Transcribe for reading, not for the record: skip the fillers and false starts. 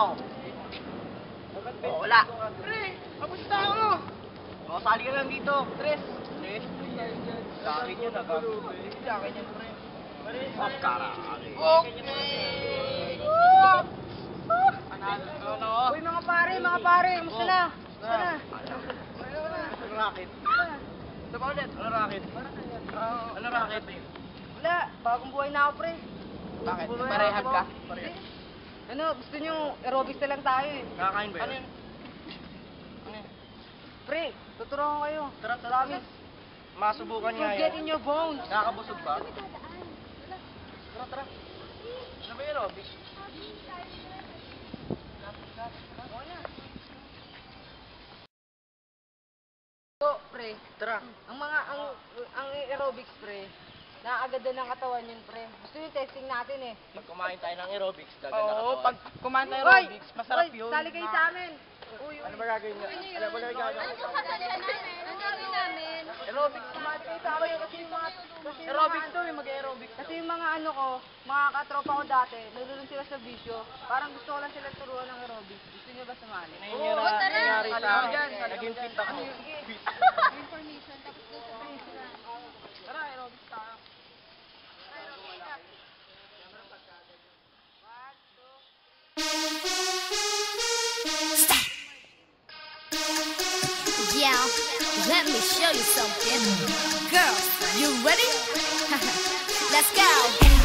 ako. Wala. Pre, kamusta ako? Sali ka lang dito. Tres. Sa akin yun, Sa akin yan, pre. Karami. Okay! Ano? Uy, mga pare, kamusta na? Kamusta na? Ano racket? Ito pa ulit. Ano racket? Ano racket? Wala, bagong buhay na ako, pre. Bakit? Bagong buhay Parehab ako. ka? Hindi. Ano, gusto nyo, aerobics na lang tayo eh. Nakakain ba yun? Ano yun? Ano yun? Pre, tuturuan ko kayo. Tara. Promise. Masubukan nga To get yun. in your bones. Nakakabusog ba? Tara. Ano ba yun, Robby? So, pre, Tara. ang aerobics, pre, nakakaganda ng katawan yun, pre. Gusto yung testing natin eh. Pag kumain tayo ng aerobics, Oo, pag kumain tayo Hoy! Hoy, sali kayo sa amin. Ano ba gagawin niya? Ano ba gagawin niya? Ang gagawin namin? Aerobics, kumain kayo sa amin. Kasi yung mga, Aerobics to, mag-aerobics. Kasi yung mga ano ko, mga katropa ko dati, nalulun sila sa bisyo. Parang gusto ko lang sila turuan ng aerobics. Gusto nyo ba sumali? Nangyari sa Alam mo akin. dyan, Naging fit ako. Information, tapos doon sa restaurant. Tara, aerobics tayo. Yeah, let me show you something. Girls, you ready? Let's go.